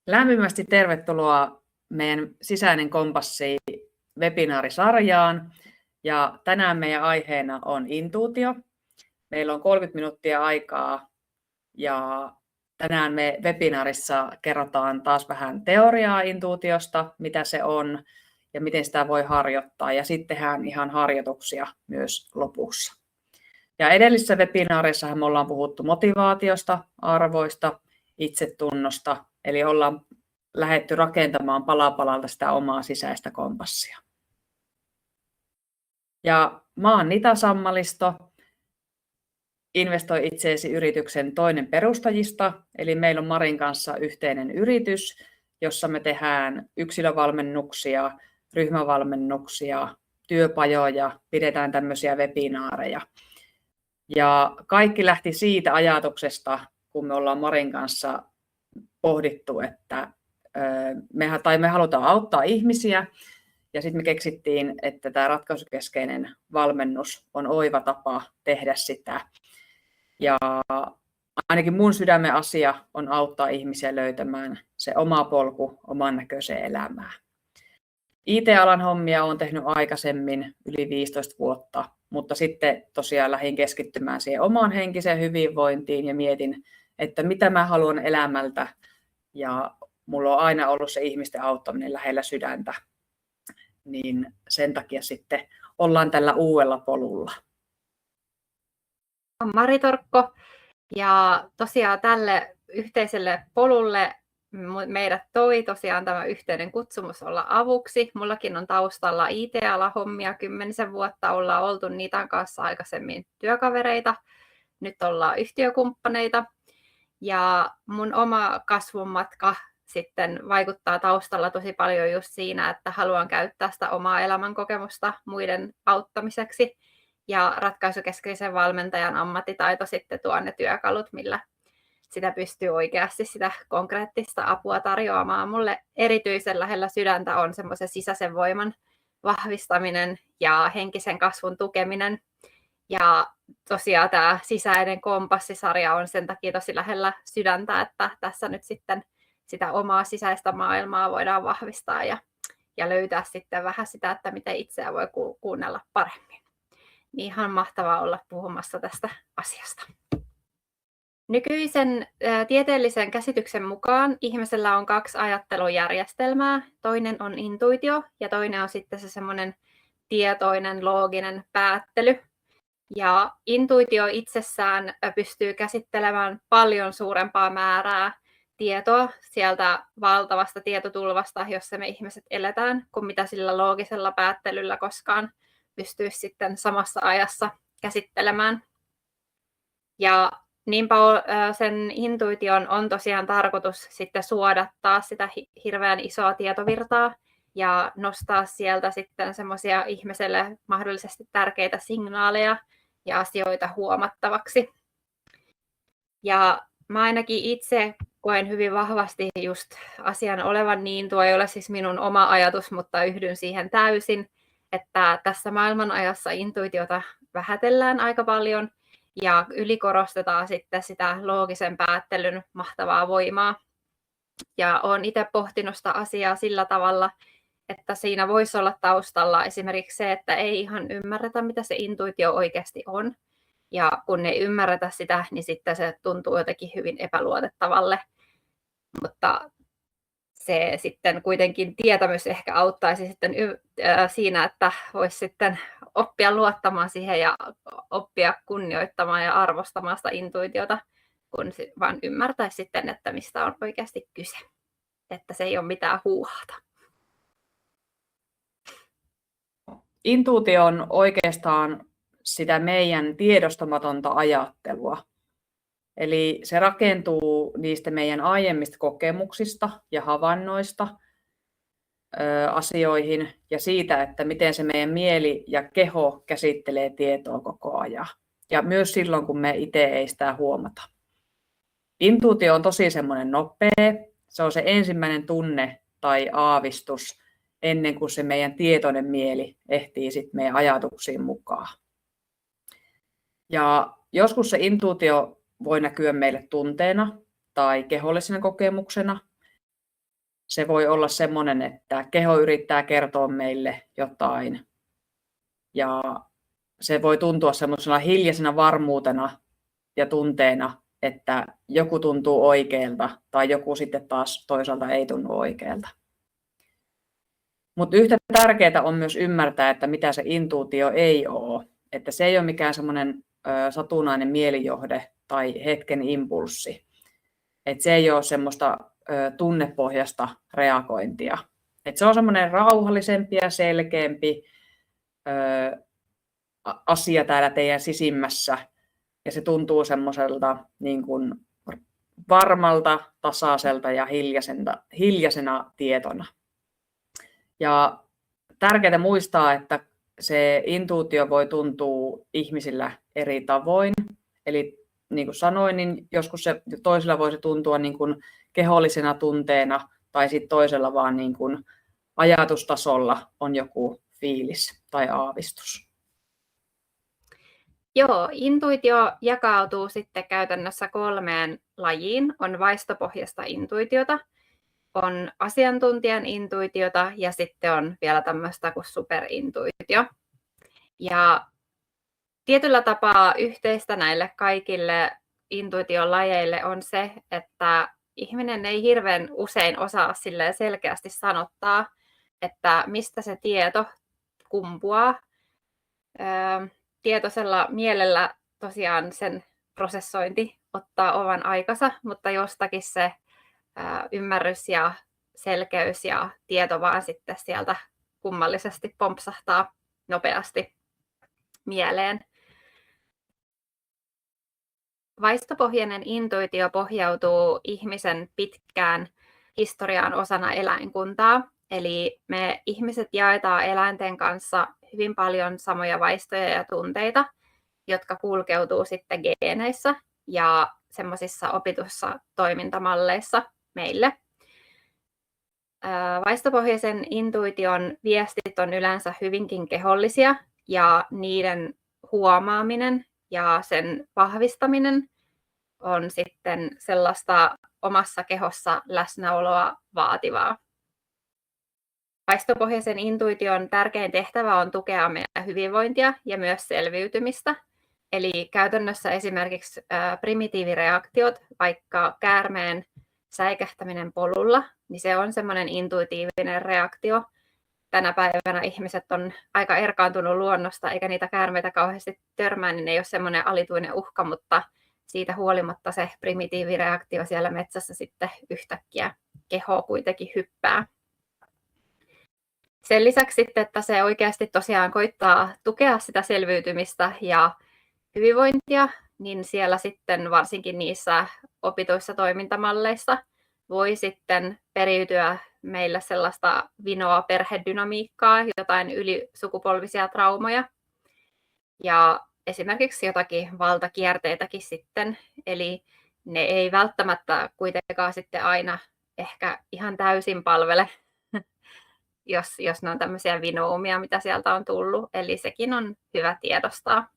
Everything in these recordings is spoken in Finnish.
Lämpimästi tervetuloa meidän sisäinen kompassi webinaarisarjaan. Ja tänään meidän aiheena on intuitio. Meillä on 30 minuuttia aikaa ja tänään me webinaarissa kerrotaan taas vähän teoriaa intuitiosta, mitä se on ja miten sitä voi harjoittaa. Ja sitten tehdään ihan harjoituksia myös lopussa. Ja edellisissä webinaareissa me ollaan puhuttu motivaatiosta, arvoista, itsetunnosta, eli ollaan lähdetty rakentamaan pala palalta sitä omaa sisäistä kompassia. Ja mä oon Nita Sammalisto, Investoi itseesi yrityksen toinen perustajista, eli meillä on Marin kanssa yhteinen yritys, jossa me tehdään yksilövalmennuksia, ryhmävalmennuksia, työpajoja, pidetään tämmöisiä webinaareja. Ja kaikki lähti siitä ajatuksesta, kun me ollaan Marin kanssa pohdittu, että me halutaan auttaa ihmisiä, ja sitten me keksittiin, että tämä ratkaisukeskeinen valmennus on oiva tapa tehdä sitä. Ja ainakin mun sydämen asia on auttaa ihmisiä löytämään se oma polku oman näköiseen elämään. IT-alan hommia olen tehnyt aikaisemmin yli 15 vuotta, mutta sitten tosiaan lähdin keskittymään siihen omaan henkiseen hyvinvointiin ja mietin, että mitä mä haluan elämältä. Ja mulla on aina ollut se ihmisten auttaminen lähellä sydäntä, niin sen takia sitten ollaan tällä uudella polulla. Olen Mari Torkko ja tosiaan tälle yhteiselle polulle meidät toi tosiaan tämä yhteinen kutsumus olla avuksi. Mullakin on taustalla IT-alahommia 10 vuotta, ollaan oltu Nitan kanssa aikaisemmin työkavereita, nyt ollaan yhtiökumppaneita. Ja mun oma kasvun matka sitten vaikuttaa taustalla tosi paljon just siinä, että haluan käyttää sitä omaa elämänkokemusta muiden auttamiseksi. Ja ratkaisukeskeisen valmentajan ammattitaito sitten tuo ne työkalut, millä sitä pystyy oikeasti sitä konkreettista apua tarjoamaan. Mulle erityisen lähellä sydäntä on semmoisen sisäisen voiman vahvistaminen ja henkisen kasvun tukeminen. Ja tosiaan tämä sisäinen kompassisarja on sen takia tosi lähellä sydäntä, että tässä nyt sitten sitä omaa sisäistä maailmaa voidaan vahvistaa ja löytää sitten vähän sitä, että miten itseä voi kuunnella paremmin. Niin ihan mahtavaa olla puhumassa tästä asiasta. Nykyisen tieteellisen käsityksen mukaan ihmisellä on 2 ajattelujärjestelmää. Toinen on intuitio ja toinen on sitten se semmoinen tietoinen, looginen päättely. Ja intuitio itsessään pystyy käsittelemään paljon suurempaa määrää tietoa sieltä valtavasta tietotulvasta, jossa me ihmiset eletään, kuin mitä sillä loogisella päättelyllä koskaan pystyisi sitten samassa ajassa käsittelemään. Ja niinpä sen intuition on tosiaan tarkoitus sitten suodattaa sitä hirveän isoa tietovirtaa ja nostaa sieltä sitten semmoisia ihmiselle mahdollisesti tärkeitä signaaleja ja asioita huomattavaksi. Ja mä ainakin itse koen hyvin vahvasti just asian olevan niin, tuo ei ole siis minun oma ajatus, mutta yhdyn siihen täysin, että tässä maailmanajassa intuitiota vähätellään aika paljon ja ylikorostetaan sitten sitä loogisen päättelyn mahtavaa voimaa. Ja olen itse pohtinut sitä asiaa sillä tavalla, että siinä voisi olla taustalla esimerkiksi se, että ei ihan ymmärretä, mitä se intuitio oikeasti on. Ja kun ei ymmärretä sitä, niin sitten se tuntuu jotenkin hyvin epäluotettavalle. Mutta se sitten kuitenkin tietämys ehkä auttaisi sitten siinä, että voisi sitten oppia luottamaan siihen ja oppia kunnioittamaan ja arvostamaan sitä intuitiota, kun vaan ymmärtäisi sitten, että mistä on oikeasti kyse. Että se ei ole mitään huuhaata. Intuitio on oikeastaan sitä meidän tiedostamatonta ajattelua. Eli se rakentuu niistä meidän aiemmista kokemuksista ja havainnoista asioihin ja siitä, että miten se meidän mieli ja keho käsittelee tietoa koko ajan. Ja myös silloin, kun me itse ei sitä huomata. Intuitio on tosi semmoinen nopea. Se on se ensimmäinen tunne tai aavistus ennen kuin se meidän tietoinen mieli ehtii sitten meidän ajatuksiin mukaan. Ja joskus se intuitio voi näkyä meille tunteena tai kehollisena kokemuksena. se voi olla semmoinen, että keho yrittää kertoa meille jotain ja se voi tuntua semmoisena hiljaisena varmuutena ja tunteena, että joku tuntuu oikealta tai joku sitten taas toisaalta ei tunnu oikealta. Mutta yhtä tärkeää on myös ymmärtää, että mitä se intuitio ei ole. Että se ei ole mikään semmoinen satunnainen mielijohde tai hetken impulssi. Että se ei ole semmoista tunnepohjasta reagointia. Että se on semmoinen rauhallisempi ja selkeämpi asia täällä teidän sisimmässä. Ja se tuntuu semmoiselta niin kuin varmalta, tasaiselta ja hiljaisena tietona. Ja tärkeää muistaa, että se intuitio voi tuntua ihmisillä eri tavoin. Eli niin kuin sanoin, niin joskus se toisella voisi tuntua niin kuin kehollisena tunteena tai sitten toisella vaan niin kuin ajatustasolla on joku fiilis tai aavistus. Joo, intuitio jakautuu sitten käytännössä 3 lajiin. On vaistopohjaista intuitiota, on asiantuntijan intuitiota ja sitten on vielä tämmöistä kuin superintuitio. Ja tietyllä tapaa yhteistä näille kaikille intuition lajeille on se, että ihminen ei hirveän usein osaa silleen selkeästi sanottaa, että mistä se tieto kumpuaa. Tietoisella mielellä tosiaan sen prosessointi ottaa oman aikansa, mutta jostakin se ymmärrys ja selkeys ja tieto vaan sitten sieltä kummallisesti pompsahtaa nopeasti mieleen. Vaistopohjainen intuitio pohjautuu ihmisen pitkään historiaan osana eläinkuntaa. Eli me ihmiset jaetaan eläinten kanssa hyvin paljon samoja vaistoja ja tunteita, jotka kulkeutuu sitten geeneissä ja semmoisissa opituissa toimintamalleissa meille. Vaistopohjaisen intuition viestit on yleensä hyvinkin kehollisia ja niiden huomaaminen ja sen vahvistaminen on sitten sellaista omassa kehossa läsnäoloa vaativaa. Vaistopohjaisen intuition tärkein tehtävä on tukea meidän hyvinvointia ja myös selviytymistä. Eli käytännössä esimerkiksi primitiivireaktiot, vaikka käärmeen säikähtäminen polulla, niin se on semmoinen intuitiivinen reaktio. Tänä päivänä ihmiset on aika erkaantunut luonnosta, eikä niitä käärmeitä kauheasti törmää, niin ei ole semmoinen alituinen uhka, mutta siitä huolimatta se primitiivireaktio siellä metsässä sitten yhtäkkiä keho kuitenkin hyppää. Sen lisäksi sitten, että se oikeasti tosiaan koittaa tukea sitä selviytymistä ja hyvinvointia, niin siellä sitten varsinkin niissä opituissa toimintamalleissa voi sitten periytyä meillä sellaista vinoa perhedynamiikkaa, jotain ylisukupolvisia traumoja ja esimerkiksi jotakin valtakierteitäkin sitten. Eli ne ei välttämättä kuitenkaan sitten aina ehkä ihan täysin palvele, jos ne on tämmöisiä vinoumia, mitä sieltä on tullut. Eli sekin on hyvä tiedostaa.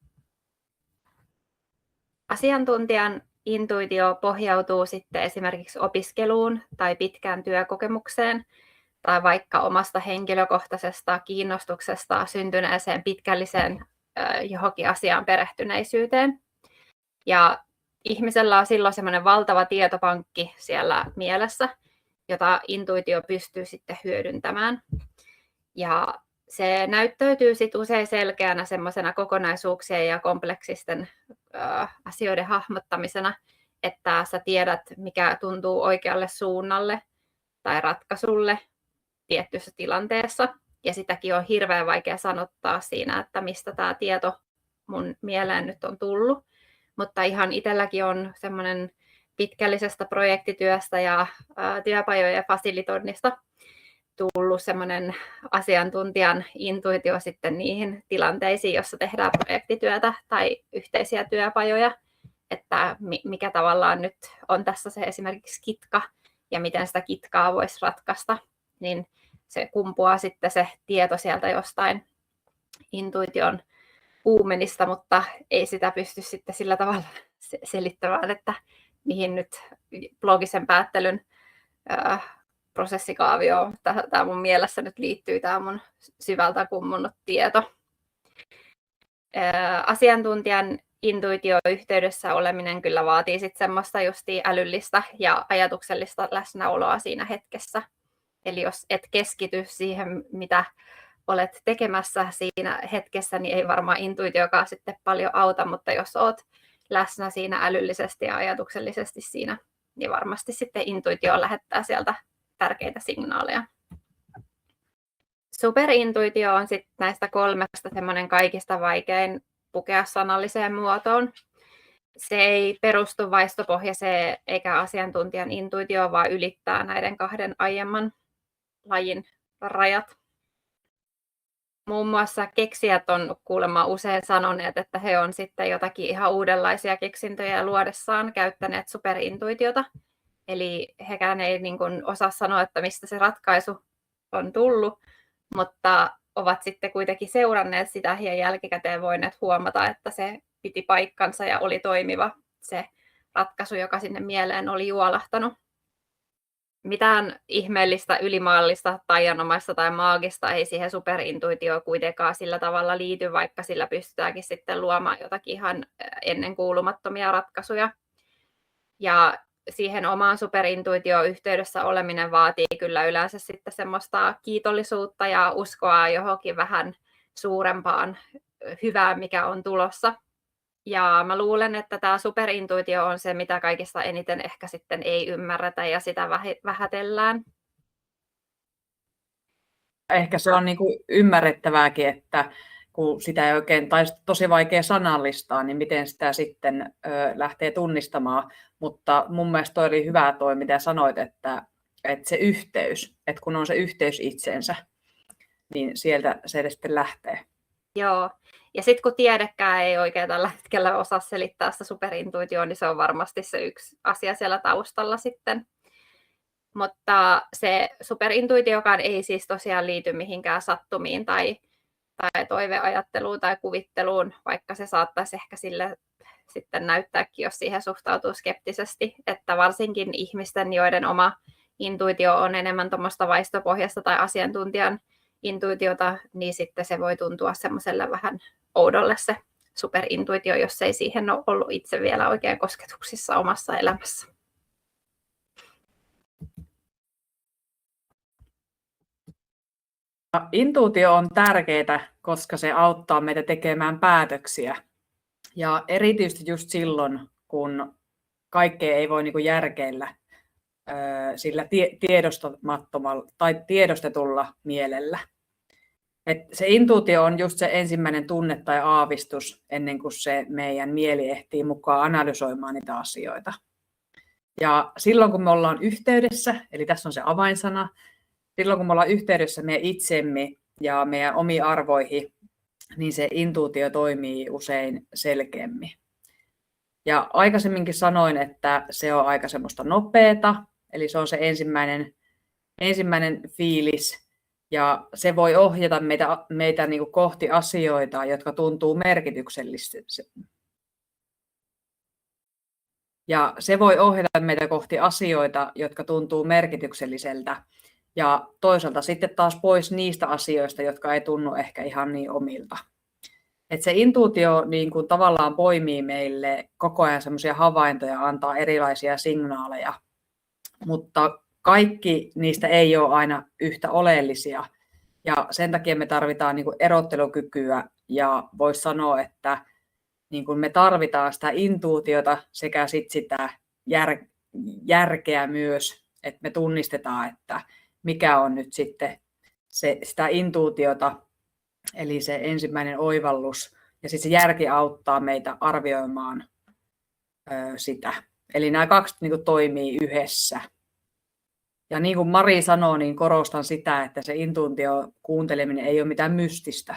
Asiantuntijan intuitio pohjautuu sitten esimerkiksi opiskeluun tai pitkään työkokemukseen tai vaikka omasta henkilökohtaisesta kiinnostuksesta syntyneeseen pitkälliseen johonkin asiaan perehtyneisyyteen. Ja ihmisellä on silloin semmoinen valtava tietopankki siellä mielessä, jota intuitio pystyy sitten hyödyntämään. Ja se näyttäytyy sitten usein selkeänä semmoisena kokonaisuuksien ja kompleksisten asioiden hahmottamisena, että sä tiedät, mikä tuntuu oikealle suunnalle tai ratkaisulle tiettyssä tilanteessa. Ja sitäkin on hirveän vaikea sanottaa siinä, että mistä tämä tieto mun mieleen nyt on tullut. Mutta ihan itselläkin on semmoinen pitkällisestä projektityöstä ja työpajojen fasilitoinnista tullut semmoinen asiantuntijan intuitio sitten niihin tilanteisiin, jossa tehdään projektityötä tai yhteisiä työpajoja, että mikä tavallaan nyt on tässä se esimerkiksi kitka ja miten sitä kitkaa voisi ratkaista, niin se kumpuaa sitten se tieto sieltä jostain intuition uumenista, mutta ei sitä pysty sitten sillä tavalla selittämään, että mihin nyt loogisen päättelyn prosessikaavioon. Tämä mun mielessä nyt liittyy tämä mun syvältä kummunnut tieto. Asiantuntijan intuitioyhteydessä oleminen kyllä vaatii sitten semmoista justiin älyllistä ja ajatuksellista läsnäoloa siinä hetkessä. Eli jos et keskity siihen, mitä olet tekemässä siinä hetkessä, niin ei varmaan intuitiokaan sitten paljon auta, mutta jos olet läsnä siinä älyllisesti ja ajatuksellisesti siinä, niin varmasti sitten intuitio lähettää sieltä tärkeitä signaaleja. Superintuitio on sitten näistä kolmesta semmoinen kaikista vaikein pukea sanalliseen muotoon. Se ei perustu vaistopohjaiseen eikä asiantuntijan intuitioon, vaan ylittää näiden kahden aiemman lajin rajat. Muun muassa keksijät on kuulemma usein sanoneet, että he on sitten jotakin ihan uudenlaisia keksintöjä luodessaan käyttäneet superintuitiota. Eli hekään ei niin kuin osaa sanoa, että mistä se ratkaisu on tullut, mutta ovat sitten kuitenkin seuranneet sitä ja jälkikäteen voineet huomata, että se piti paikkansa ja oli toimiva se ratkaisu, joka sinne mieleen oli juolahtanut. Mitään ihmeellistä, ylimaallista, taianomaista tai maagista ei siihen superintuitioon kuitenkaan sillä tavalla liity, vaikka sillä pystytäänkin sitten luomaan jotakin ihan ennenkuulumattomia ratkaisuja. Ja siihen omaan superintuitioyhteydessä oleminen vaatii kyllä yleensä sitten semmoista kiitollisuutta ja uskoa johonkin vähän suurempaan hyvään, mikä on tulossa. Ja mä luulen, että tämä superintuitio on se, mitä kaikista eniten ehkä sitten ei ymmärretä ja sitä vähätellään. Ehkä se on niin kuin ymmärrettävääkin, että kun sitä ei oikein, tai tosi vaikea sanallistaa, niin miten sitä sitten lähtee tunnistamaan. Mutta mun mielestä toi oli hyvä toi, mitä sanoit, että se yhteys, että kun on se yhteys itseensä, niin sieltä se sitten lähtee. Joo, ja sitten kun tiedekään ei oikein tällä hetkellä osaa selittää sitä superintuitioon, niin se on varmasti se yksi asia siellä taustalla sitten. Mutta se superintuitiokaan ei siis tosiaan liity mihinkään sattumiin tai toiveajatteluun tai kuvitteluun, vaikka se saattaisi ehkä sille sitten näyttääkin, jos siihen suhtautuu skeptisesti, että varsinkin ihmisten, joiden oma intuitio on enemmän tuommoista vaistopohjasta tai asiantuntijan intuitiota, niin sitten se voi tuntua semmoiselle vähän oudolle se superintuitio, jos ei siihen ole ollut itse vielä oikein kosketuksissa omassa elämässä. Intuitio on tärkeää, koska se auttaa meitä tekemään päätöksiä. Ja erityisesti just silloin, kun kaikkea ei voi niin kuin järkeillä sillä tiedostamattomalla tai tiedostetulla mielellä. Et se intuitio on just se ensimmäinen tunne tai aavistus ennen kuin se meidän mieli ehtii mukaan analysoimaan niitä asioita. Ja silloin kun me ollaan yhteydessä, eli tässä on se avainsana, silloin kun me ollaan yhteydessä meidän itsemme ja meidän omiin arvoihin, niin se intuitio toimii usein selkeämmin. Ja aikaisemminkin sanoin, että se on aika semmoista nopeata, eli se on se ensimmäinen fiilis, ja se voi ohjata meitä niin kuin kohti asioita, jotka tuntuu merkityksellisiltä. Ja se voi ohjata meitä kohti asioita, jotka tuntuu merkitykselliseltä, ja toisaalta sitten taas pois niistä asioista, jotka ei tunnu ehkä ihan niin omilta. Et se intuitio niin kuin tavallaan poimii meille koko ajan semmoisia havaintoja, antaa erilaisia signaaleja, mutta kaikki niistä ei ole aina yhtä oleellisia. Ja sen takia me tarvitaan niin kuin erottelukykyä ja voisi sanoa, että niin kuin me tarvitaan sitä intuitiota sekä sitä järkeä myös, että me tunnistetaan, että mikä on nyt sitten sitä intuitiota, eli se ensimmäinen oivallus, ja sitten se järki auttaa meitä arvioimaan sitä. Eli nämä kaksi niin kuin toimii yhdessä. Ja niin kuin Mari sanoi, niin korostan sitä, että se intuitio kuunteleminen ei ole mitään mystistä.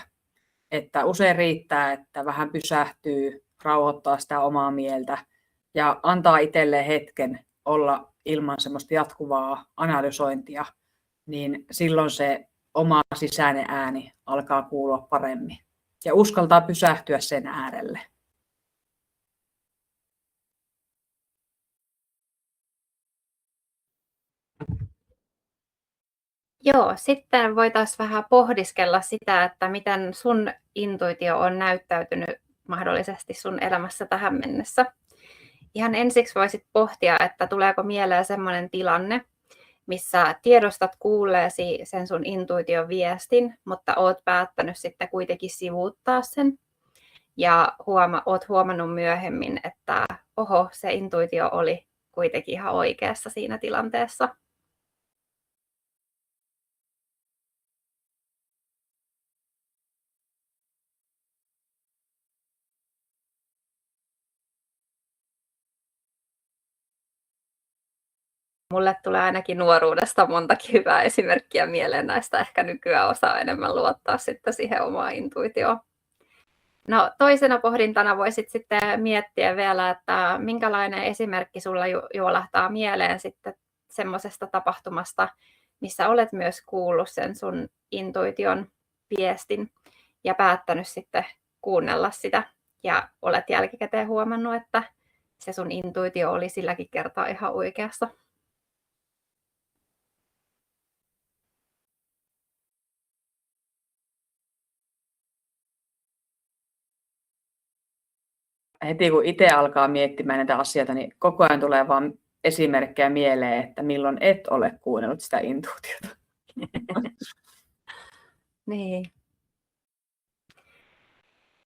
Että usein riittää, että vähän pysähtyy, rauhoittaa sitä omaa mieltä ja antaa itselleen hetken olla ilman semmoista jatkuvaa analysointia, niin silloin se oma sisäinen ääni alkaa kuulua paremmin ja uskaltaa pysähtyä sen äärelle. Joo, sitten voitaisiin vähän pohdiskella sitä, että miten sun intuitio on näyttäytynyt mahdollisesti sun elämässä tähän mennessä. Ihan ensiksi voisit pohtia, että tuleeko mieleen sellainen tilanne, missä tiedostat kuulleesi sen sun intuition viestin, mutta oot päättänyt sitten kuitenkin sivuuttaa sen. Ja oot huomannut myöhemmin, että oho, se intuitio oli kuitenkin ihan oikeassa siinä tilanteessa. Mulle tulee ainakin nuoruudesta montakin hyvää esimerkkiä mieleen näistä. Ehkä nykyään osaa enemmän luottaa sitten siihen omaan intuitioon. No, toisena pohdintana voisit sitten miettiä vielä, että minkälainen esimerkki sulla juolahtaa mieleen sitten semmoisesta tapahtumasta, missä olet myös kuullut sen sun intuition viestin ja päättänyt sitten kuunnella sitä ja olet jälkikäteen huomannut, että se sun intuitio oli silläkin kertaa ihan oikeassa. Heti kun itse alkaa miettimään näitä asioita, niin koko ajan tulee vaan esimerkkejä mieleen, että milloin et ole kuunnellut sitä intuitiota. Niin.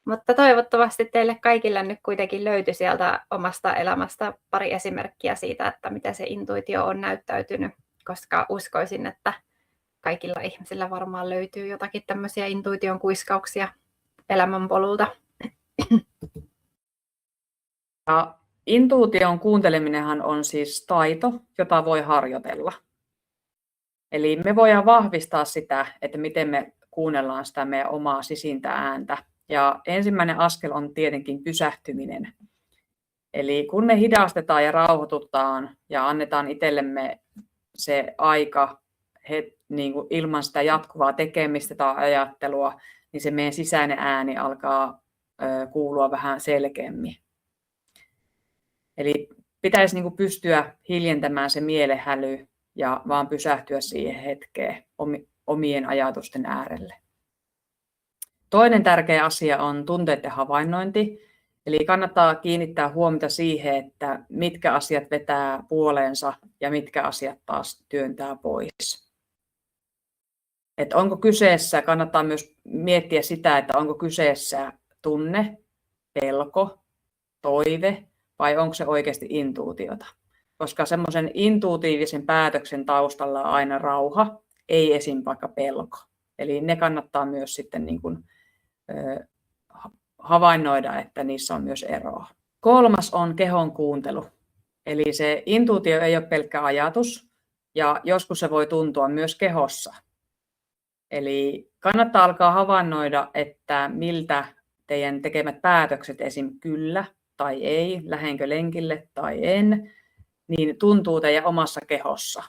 Mutta toivottavasti teille kaikille nyt kuitenkin löytyi sieltä omasta elämästä pari esimerkkiä siitä, että miten se intuitio on näyttäytynyt, koska uskoisin, että kaikilla ihmisillä varmaan löytyy jotakin tämmöisiä intuition kuiskauksia elämänpolulta. Ja intuution kuunteleminenhan on siis taito, jota voi harjoitella. Eli me voidaan vahvistaa sitä, että miten me kuunnellaan sitä meidän omaa sisintä ääntä. Ja ensimmäinen askel on tietenkin pysähtyminen. Eli kun me hidastetaan ja rauhoitutaan ja annetaan itsellemme se aika niin kuin ilman sitä jatkuvaa tekemistä tai ajattelua, niin se meidän sisäinen ääni alkaa kuulua vähän selkeämmin. Eli pitäisi niin kuin pystyä hiljentämään se mielenhäly ja vaan pysähtyä siihen hetkeen omien ajatusten äärelle. Toinen tärkeä asia on tunteiden havainnointi. Eli kannattaa kiinnittää huomiota siihen, että mitkä asiat vetää puoleensa ja mitkä asiat taas työntää pois. Että onko kyseessä, kannattaa myös miettiä sitä, että onko kyseessä tunne, pelko, toive vai onko se oikeasti intuutiota. Koska semmoisen intuitiivisen päätöksen taustalla on aina rauha, ei esim. Vaikka pelko. Eli ne kannattaa myös sitten niin kuin, havainnoida, että niissä on myös eroa. Kolmas on kehon kuuntelu. Eli se intuitio ei ole pelkkä ajatus ja joskus se voi tuntua myös kehossa. Eli kannattaa alkaa havainnoida, että miltä teidän tekemät päätökset, esim. Kyllä tai ei, lähdenkö lenkille tai en, niin tuntuu teidän omassa kehossa.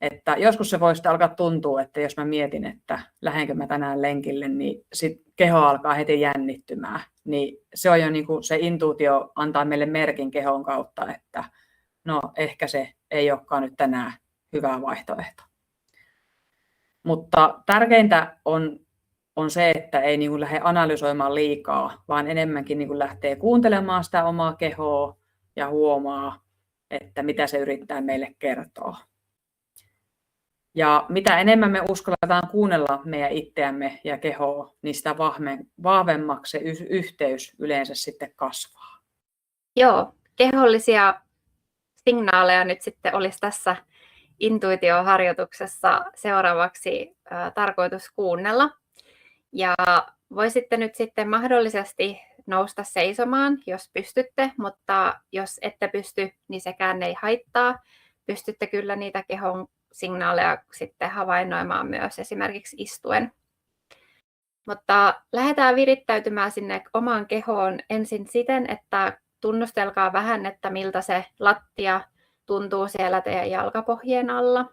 Että joskus se voi sitten alkaa tuntua, että jos mä mietin, että lähdenkö mä tänään lenkille, niin sit keho alkaa heti jännittymään. Niin se on jo niin kuin se intuitio antaa meille merkin kehon kautta, että no ehkä se ei olekaan nyt tänään hyvä vaihtoehto. Mutta tärkeintä on se, että ei niin kuin lähde analysoimaan liikaa, vaan enemmänkin niin kuin lähtee kuuntelemaan sitä omaa kehoa ja huomaa, että mitä se yrittää meille kertoa. Ja mitä enemmän me uskalletaan kuunnella meidän itseämme ja kehoa, niin sitä vahvemmaksi se yhteys yleensä sitten kasvaa. Joo, kehollisia signaaleja nyt sitten olisi tässä intuitioharjoituksessa seuraavaksi tarkoitus kuunnella. Ja voisitte nyt sitten mahdollisesti nousta seisomaan, jos pystytte, mutta jos ette pysty, niin sekään ei haittaa. Pystytte kyllä niitä kehon signaaleja sitten havainnoimaan myös esimerkiksi istuen. Mutta lähdetään virittäytymään sinne omaan kehoon ensin siten, että tunnustelkaa vähän, että miltä se lattia tuntuu siellä teidän jalkapohjien alla.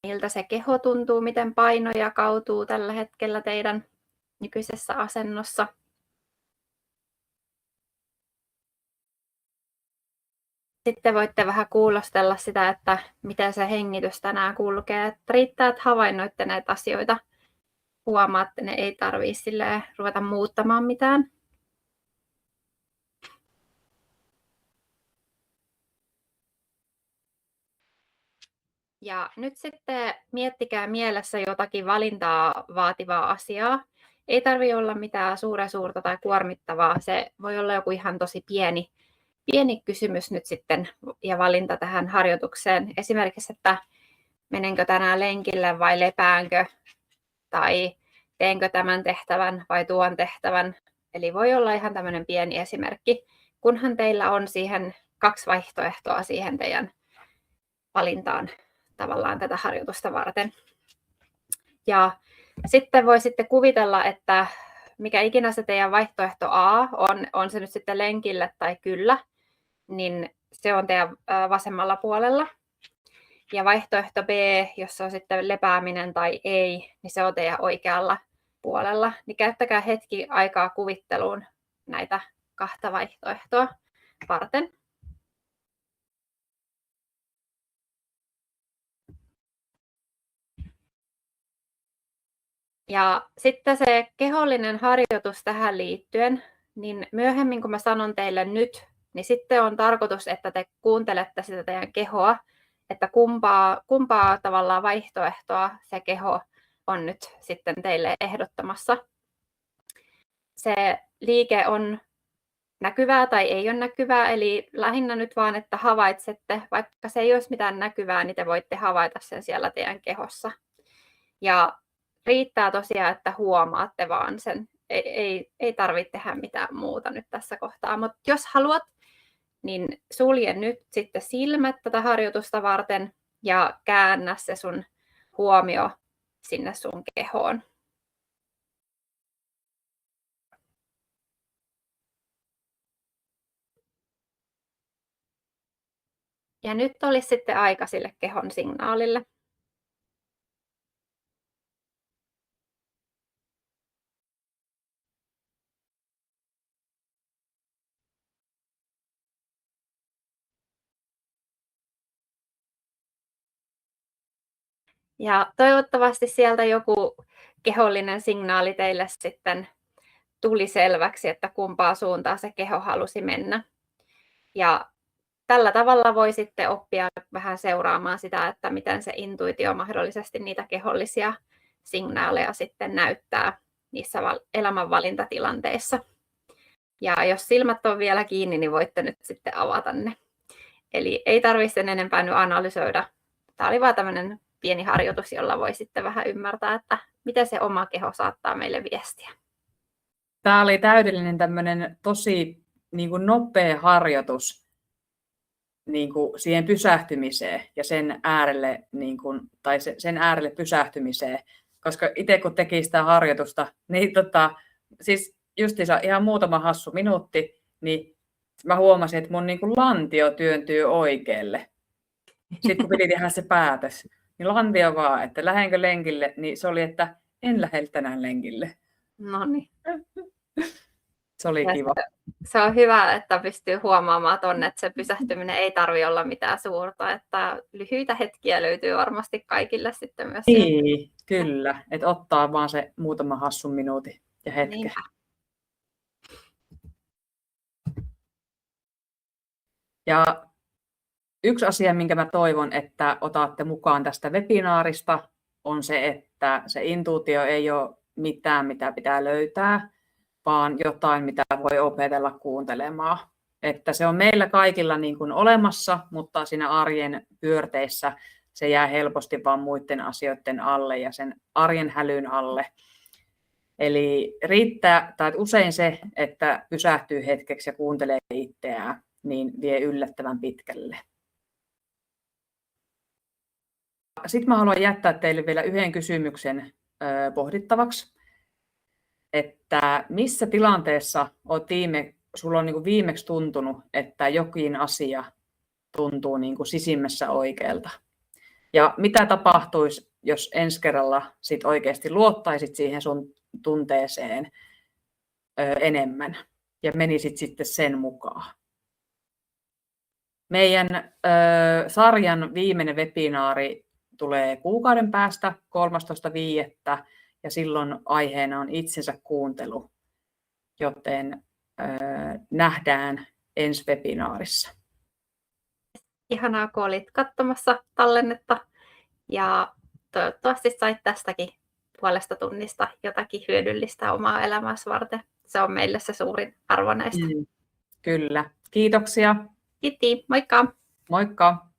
Miltä se keho tuntuu, miten paino jakautuu tällä hetkellä teidän nykyisessä asennossa. sitten voitte vähän kuulostella sitä, että miten se hengitys tänään kulkee. Että riittää, että havainnoitte näitä asioita. Huomaatte, ne ei tarvitse ruveta muuttamaan mitään. Ja nyt sitten miettikää mielessä jotakin valintaa vaativaa asiaa. Ei tarvitse olla mitään suurta tai kuormittavaa. Se voi olla joku ihan tosi pieni kysymys nyt sitten ja valinta tähän harjoitukseen. Esimerkiksi, että menenkö tänään lenkille vai lepäänkö? Tai teenkö tämän tehtävän vai tuon tehtävän? Eli voi olla ihan tämmöinen pieni esimerkki, kunhan teillä on siihen 2 vaihtoehtoa siihen teidän valintaan tavallaan tätä harjoitusta varten. Ja sitten voi sitten kuvitella, että mikä ikinä se teidän vaihtoehto A on se nyt sitten lenkille tai kyllä, niin se on teidän vasemmalla puolella. Ja vaihtoehto B, jos se on sitten lepääminen tai ei, niin se on teidän oikealla puolella. Niin käyttäkää hetki aikaa kuvitteluun näitä 2 vaihtoehtoa varten. Ja sitten se kehollinen harjoitus tähän liittyen, niin myöhemmin kun mä sanon teille nyt, niin sitten on tarkoitus, että te kuuntelette sitä teidän kehoa, että kumpaa tavallaan vaihtoehtoa se keho on nyt sitten teille ehdottamassa. Se liike on näkyvää tai ei ole näkyvää, eli lähinnä nyt vaan, että havaitsette, vaikka se ei olisi mitään näkyvää, niin te voitte havaita sen siellä teidän kehossa. Ja riittää tosiaan, että huomaatte vaan sen. Ei tarvitse tehdä mitään muuta nyt tässä kohtaa, mutta jos haluat, niin sulje nyt sitten silmät tätä harjoitusta varten ja käännä se sun huomio sinne sun kehoon. Ja nyt olisi sitten aika sille kehon signaalille. Ja toivottavasti sieltä joku kehollinen signaali teille sitten tuli selväksi, että kumpaa suuntaan se keho halusi mennä. Ja tällä tavalla voi sitten oppia vähän seuraamaan sitä, että miten se intuitio mahdollisesti niitä kehollisia signaaleja sitten näyttää niissä elämänvalintatilanteissa. Ja jos silmät on vielä kiinni, niin voitte nyt sitten avata ne. Eli ei tarvitse sen enempää nyt analysoida. Tämä oli vaan tämmöinen pieni harjoitus, jolla voi sitten vähän ymmärtää, että miten se oma keho saattaa meille viestiä. Tämä oli täydellinen tämmöinen tosi nopea harjoitus siihen pysähtymiseen ja sen äärelle, sen äärelle pysähtymiseen. Koska itse kun teki sitä harjoitusta, niin siis justiinsa ihan muutama hassu minuutti, niin mä huomasin, että mun lantio työntyy oikealle. Sitten kun piti tehdä se päätös, niin lantio vaan, että lähdenkö lenkille, niin se oli, että en lähde tänään lenkille. Noniin. Se oli kiva. Se on hyvä, että pystyy huomaamaan tuonne, että se pysähtyminen ei tarvitse olla mitään suurta, että lyhyitä hetkiä löytyy varmasti kaikille sitten myös. Niin, kyllä, että ottaa vaan se muutama hassun minuutin ja hetken. Niinpä. Ja yksi asia, minkä mä toivon, että otatte mukaan tästä webinaarista, on se, että se intuitio ei ole mitään, mitä pitää löytää, vaan jotain, mitä voi opetella kuuntelemaan. Että se on meillä kaikilla olemassa, mutta siinä arjen pyörteissä se jää helposti vaan muiden asioiden alle ja sen arjen hälyn alle. Eli riittää, tai usein se, että pysähtyy hetkeksi ja kuuntelee itseään, niin vie yllättävän pitkälle. Sitten mä haluan jättää teille vielä yhden kysymyksen pohdittavaksi, että missä tilanteessa sulla on viimeksi tuntunut, että jokin asia tuntuu sisimmässä oikealta. Ja mitä tapahtuisi, jos ensi kerralla sit oikeasti luottaisit siihen sun tunteeseen enemmän ja menisit sitten sen mukaan? Meidän sarjan viimeinen webinaari tulee kuukauden päästä 13.5. ja silloin aiheena on itsensä kuuntelu, joten nähdään ensi webinaarissa. Ihanaa, kun olit katsomassa tallennetta ja toivottavasti sait tästäkin puolesta tunnista jotakin hyödyllistä omaa elämässä varten. Se on meille se suurin arvo näistä. Kyllä. Kiitoksia. Kiitos, moikka! Moikka!